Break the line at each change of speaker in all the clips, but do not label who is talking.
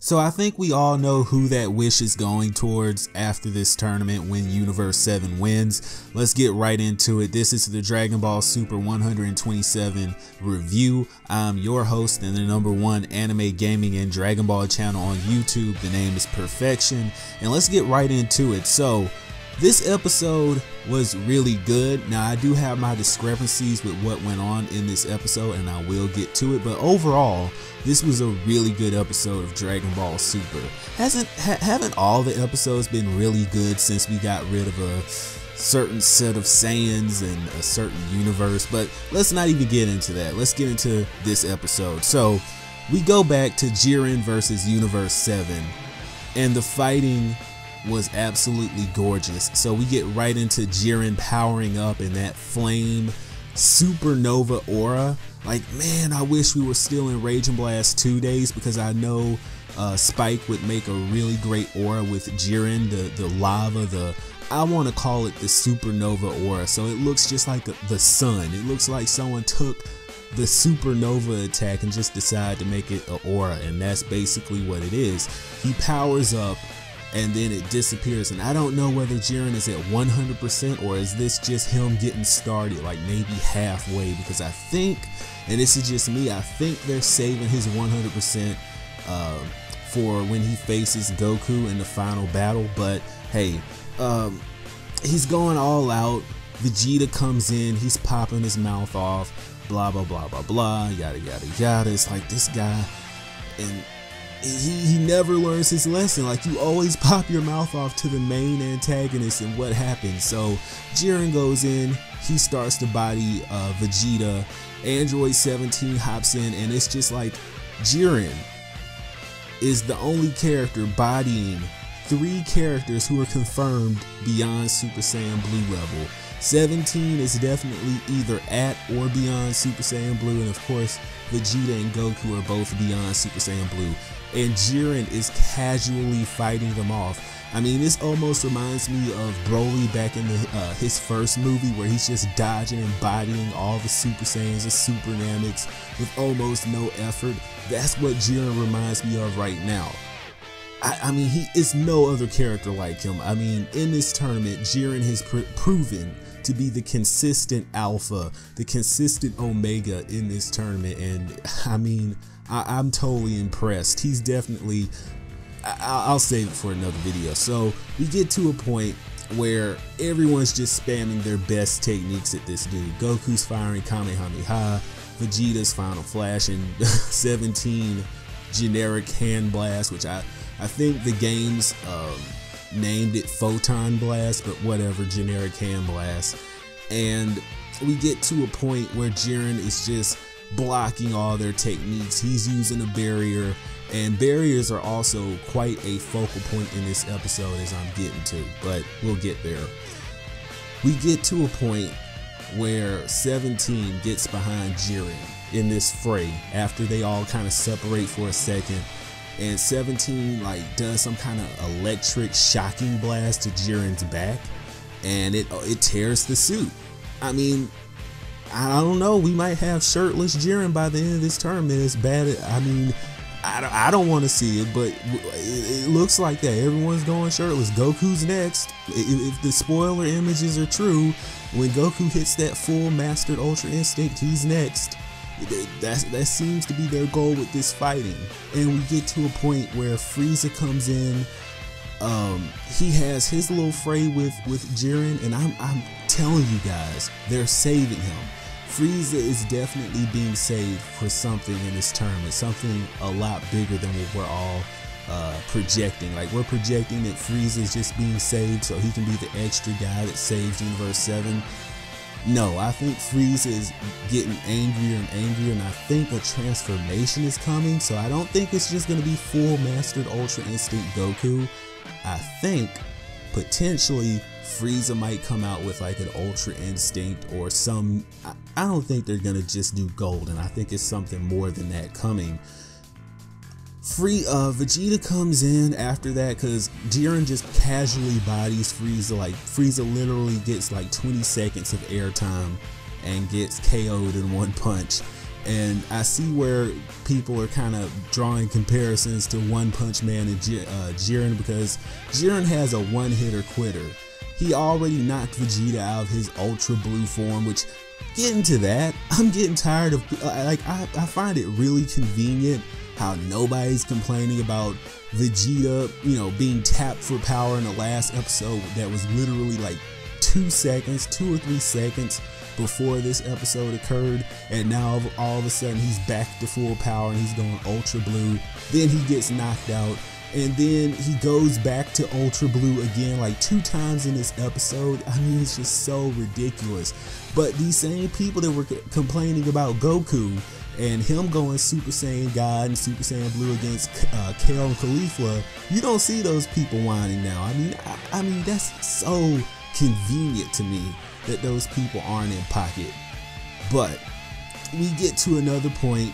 So I think we all know who that wish is going towards after this tournament when Universe 7 wins. Let's get right into it. This is the Dragon Ball Super 127 review. I'm your host and the #1 anime gaming and Dragon Ball channel on YouTube. The name is Perfection, and let's get right into it. So this episode was really good. Now I do have my discrepancies with what went on in this episode, and I will get to it, but overall this was a really good episode of Dragon Ball Super. Haven't all the episodes been really good since we got rid of a certain set of Saiyans and a certain universe? But let's not even get into that. Let's get into this episode. So we go back to Jiren versus Universe 7, and the fighting was absolutely gorgeous. So we get right into Jiren powering up in that flame supernova aura. Like, man, I wish we were still in Rage and Blast 2 days, because I know Spike would make a really great aura with Jiren, the lava, I want to call it the supernova aura. So it looks just like the sun. It looks like someone took the supernova attack and just decided to make it an aura, and that's basically what it is. He powers up and then it disappears, and I don't know whether Jiren is at 100% or is this just him getting started, like maybe halfway, because I think, and this is just me, I think they're saving his 100% for when he faces Goku in the final battle. But hey, he's going all out. Vegeta comes in, he's popping his mouth off, blah blah blah blah blah, yada yada yada. It's like this guy, and he never learns his lesson. Like, you always pop your mouth off to the main antagonist, and what happens? So Jiren goes in, he starts to body Vegeta. Android 17 hops in, and it's just like Jiren is the only character bodying 3 characters who are confirmed beyond Super Saiyan Blue level. 17 is definitely either at or beyond Super Saiyan Blue, and of course Vegeta and Goku are both beyond Super Saiyan Blue, and Jiren is casually fighting them off. I mean, this almost reminds me of Broly back in his first movie, where he's just dodging and bodying all the Super Saiyans and Super Namex with almost no effort. That's what Jiren reminds me of right now. I mean, he is no other character like him. I mean, in this tournament, Jiren has proven to be the consistent alpha, the consistent omega in this tournament, and I mean, I'm totally impressed. He's definitely, I'll save it for another video. So we get to a point where everyone's just spamming their best techniques at this dude. Goku's firing Kamehameha, Vegeta's Final Flash, and 17 generic hand blast, which I think the game's named it Photon Blast, but whatever, generic hand blast. And we get to a point where Jiren is just blocking all their techniques. He's using a barrier, and barriers are also quite a focal point in this episode, as I'm getting to, but we'll get there. We get to a point where 17 gets behind Jiren in this fray after they all kind of separate for a second, and 17 like does some kind of electric shocking blast to Jiren's back, and it tears the suit. I mean, I don't know, we might have shirtless Jiren by the end of this tournament. As bad, I mean, I don't want to see it, but it looks like that. Everyone's going shirtless. Goku's next. If the spoiler images are true, when Goku hits that full mastered Ultra Instinct, he's next. That seems to be their goal with this fighting. And we get to a point where Frieza comes in. He has his little fray with Jiren, and I'm telling you guys, they're saving him. Frieza is definitely being saved for something in this tournament, something a lot bigger than what we're all projecting. Like, we're projecting that Frieza is just being saved so he can be the extra guy that saves Universe 7. No, I think Frieza is getting angrier and angrier, and I think a transformation is coming. So I don't think it's just going to be full mastered Ultra Instinct Goku. I think potentially Frieza might come out with like an Ultra Instinct or some, I don't think they're going to just do Golden. I think it's something more than that coming. Vegeta comes in after that, because Jiren just casually bodies Frieza. Like, Frieza literally gets like 20 seconds of airtime and gets KO'd in one punch. And I see where people are kind of drawing comparisons to One Punch Man and Jiren, because Jiren has a one-hitter quitter. He already knocked Vegeta out of his Ultra Blue form, which, getting to that, I'm getting tired of, I find it really convenient how nobody's complaining about Vegeta, you know, being tapped for power in the last episode that was literally like 2 or 3 seconds before this episode occurred, and now all of a sudden he's back to full power and he's going Ultra Blue. Then he gets knocked out, and then he goes back to Ultra Blue again like 2 times in this episode. I mean, it's just so ridiculous. But these same people that were complaining about Goku and him going Super Saiyan God and Super Saiyan Blue against Kale and Caulifla, you don't see those people whining now. I mean that's so convenient to me that those people aren't in pocket. But we get to another point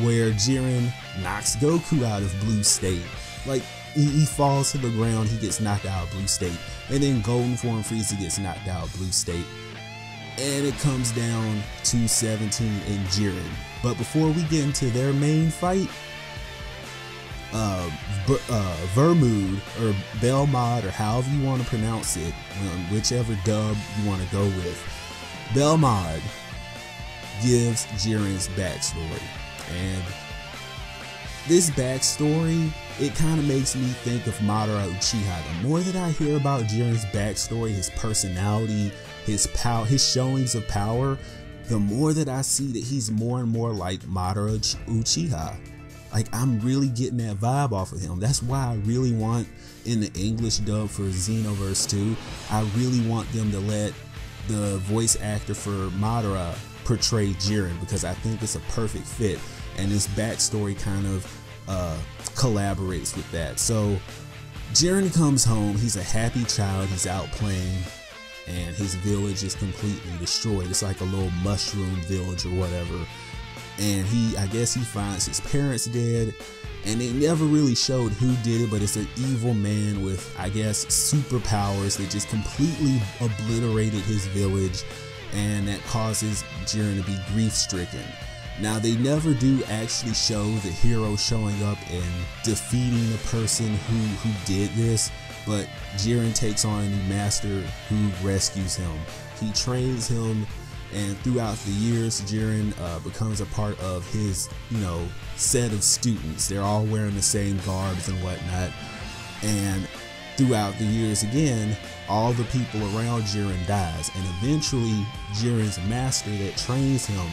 where Jiren knocks Goku out of Blue State. Like, he falls to the ground, he gets knocked out of Blue State, and then Golden Form Frieza gets knocked out of Blue State, and it comes down to 17 and Jiren. But before we get into their main fight, Vermood, or Belmod, or however you want to pronounce it, whichever dub you want to go with, Belmod gives Jiren's backstory. And this backstory, it kind of makes me think of Madara Uchiha. The more that I hear about Jiren's backstory, his personality, his power, his showings of power, the more that I see that he's more and more like Madara Uchiha. Like, I'm really getting that vibe off of him. That's why I really want, in the English dub for Xenoverse 2, I really want them to let the voice actor for Madara portray Jiren, because I think it's a perfect fit, and this backstory kind of collaborates with that. So Jiren comes home, he's a happy child, he's out playing, and his village is completely destroyed. It's like a little mushroom village or whatever. And I guess he finds his parents dead, and they never really showed who did it, but it's an evil man with, I guess, superpowers that just completely obliterated his village, and that causes Jiren to be grief-stricken. Now, they never do actually show the hero showing up and defeating the person who did this, but Jiren takes on a new master who rescues him. He trains him, and throughout the years, Jiren becomes a part of his, set of students. They're all wearing the same garbs and whatnot. And throughout the years again, all the people around Jiren dies. And eventually, Jiren's master that trains him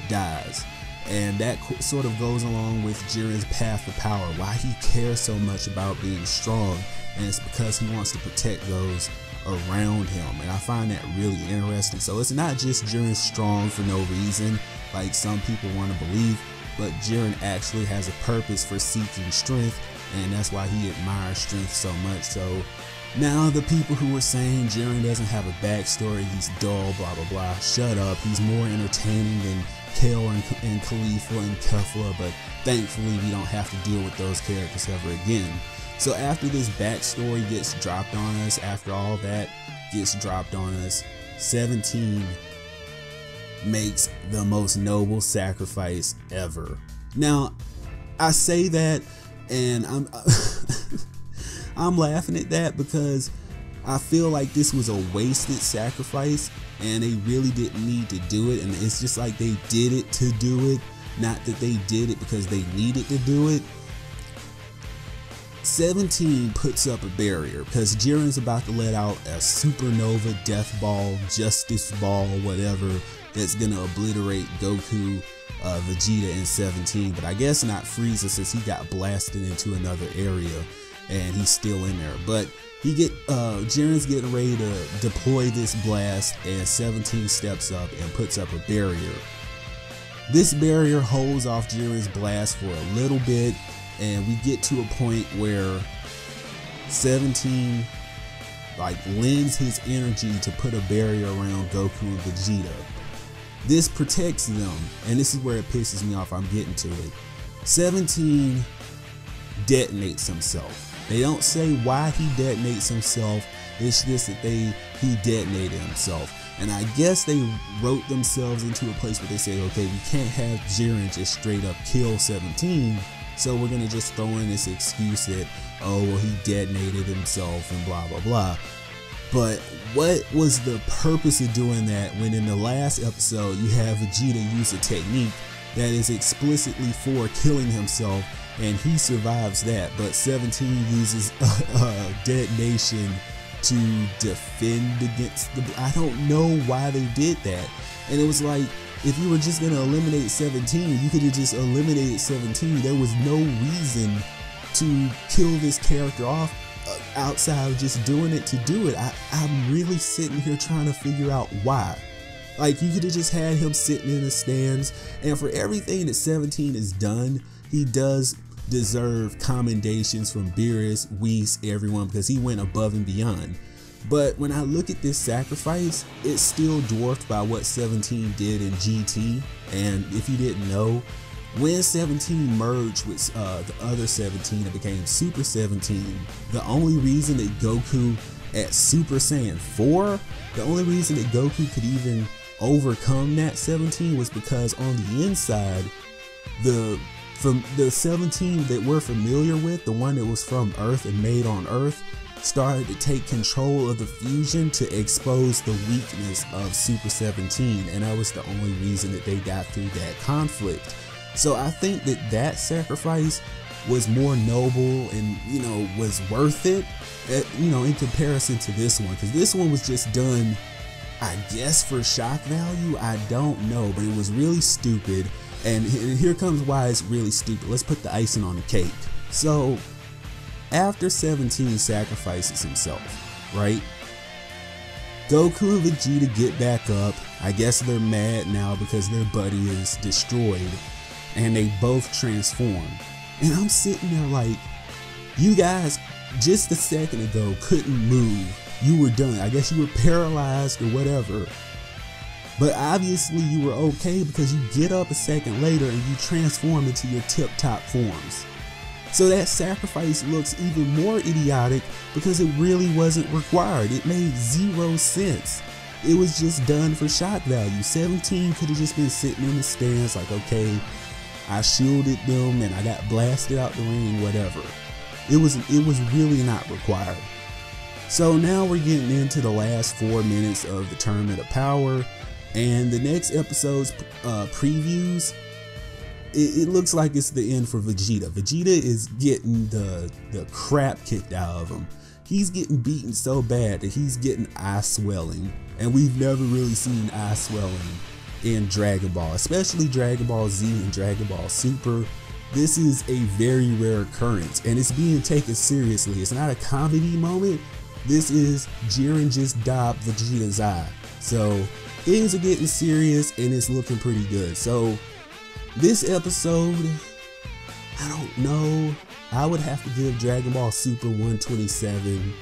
dies. And that sort of goes along with Jiren's path to power, why he cares so much about being strong. And it's because he wants to protect those around him, and I find that really interesting. So it's not just Jiren strong for no reason like some people want to believe, but Jiren actually has a purpose for seeking strength, and that's why he admires strength so much. So now the people who were saying Jiren doesn't have a backstory, he's dull, blah blah blah, shut up. He's more entertaining than Kale and Caulifla and Kefla, but thankfully we don't have to deal with those characters ever again. So after this backstory gets dropped on us, after all that gets dropped on us, 17 makes the most noble sacrifice ever. Now, I say that, and I'm laughing at that because I feel like this was a wasted sacrifice, and they really didn't need to do it, and it's just like they did it to do it, not that they did it because they needed to do it. 17 puts up a barrier because Jiren's about to let out a supernova death ball, justice ball, whatever, that's gonna obliterate Goku, Vegeta, and 17, but I guess not Frieza since he got blasted into another area and he's still in there. But Jiren's getting ready to deploy this blast, and 17 steps up and puts up a barrier. This barrier holds off Jiren's blast for a little bit, and we get to a point where 17 lends his energy to put a barrier around Goku and Vegeta. This protects them, and this is where it pisses me off. I'm getting to it. 17 detonates himself. They don't say why he detonates himself. It's just that he detonated himself. And I guess they wrote themselves into a place where they say, okay, we can't have Jiren just straight up kill 17, so we're gonna just throw in this excuse that, oh, well, he detonated himself and blah blah blah. But what was the purpose of doing that when in the last episode you have Vegeta use a technique that is explicitly for killing himself and he survives that, but 17 uses a detonation to defend against the... I don't know why they did that. And it was like, if you were just going to eliminate 17, you could have just eliminated 17. There was no reason to kill this character off outside of just doing it to do it. I'm really sitting here trying to figure out why. Like, you could have just had him sitting in the stands, and for everything that 17 has done, he does deserve commendations from Beerus, Whis, everyone, because he went above and beyond. But when I look at this sacrifice, it's still dwarfed by what 17 did in GT. And if you didn't know, when 17 merged with the other 17 and became Super 17, the only reason that Goku at Super Saiyan 4, the only reason that Goku could even overcome that 17 was because on the inside, from the 17 that we're familiar with, the one that was from Earth and made on Earth, started to take control of the fusion to expose the weakness of Super 17, and that was the only reason that they got through that conflict. So I think that that sacrifice was more noble and, you know, was worth it, you know, in comparison to this one, because this one was just done, I guess, for shock value. I don't know, but it was really stupid. And here comes why it's really stupid. Let's put the icing on the cake. So after 17 sacrifices himself, right? Goku and Vegeta get back up. I guess they're mad now because their buddy is destroyed, and they both transform. And I'm sitting there like, you guys just a second ago couldn't move. You were done. I guess you were paralyzed or whatever. But obviously you were okay because you get up a second later and you transform into your tip-top forms. So that sacrifice looks even more idiotic because it really wasn't required. It made zero sense. It was just done for shock value. 17 could have just been sitting in the stands like, okay, I shielded them and I got blasted out the ring, whatever. It was really not required. So now we're getting into the last 4 minutes of the Tournament of Power. And the next episode's previews, it looks like it's the end for Vegeta. Vegeta is getting the crap kicked out of him. He's getting beaten so bad that he's getting eye swelling. And we've never really seen eye swelling in Dragon Ball, especially Dragon Ball Z and Dragon Ball Super. This is a very rare occurrence and it's being taken seriously. It's not a comedy moment. This is Jiren just dabbed Vegeta's eye. So things are getting serious and it's looking pretty good. So this episode, I don't know. I would have to give Dragon Ball Super 127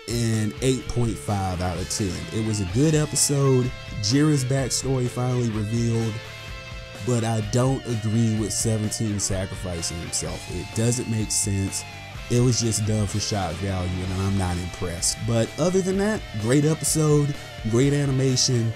an 8.5 out of 10. It was a good episode. Jiren's backstory finally revealed, but I don't agree with 17 sacrificing himself. It doesn't make sense. It was just done for shock value and I'm not impressed. But other than that, great episode, great animation,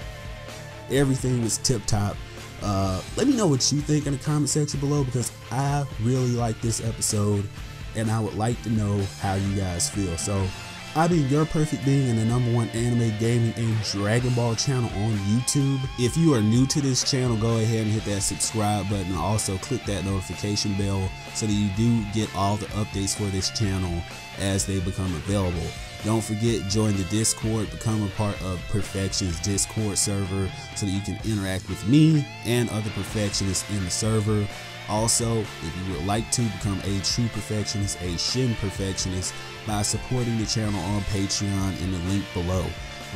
everything was tip top. Let me know what you think in the comment section below because I really like this episode and I would like to know how you guys feel. So I've been your perfect being and the #1 anime gaming and Dragon Ball channel on YouTube. If you are new to this channel, go ahead and hit that subscribe button and also click that notification bell so that you do get all the updates for this channel as they become available. Don't forget, join the Discord, become a part of Perfection's Discord server so that you can interact with me and other perfectionists in the server. Also, if you would like to become a true perfectionist, a Shin perfectionist, by supporting the channel on Patreon in the link below.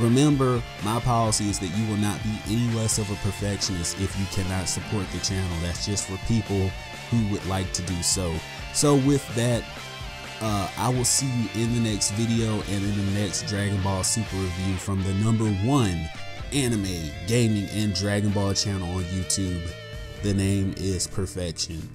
Remember, my policy is that you will not be any less of a perfectionist if you cannot support the channel. That's just for people who would like to do so. So with that, I will see you in the next video and in the next Dragon Ball Super review from the #1 anime, gaming, and Dragon Ball channel on YouTube. The name is Perfection.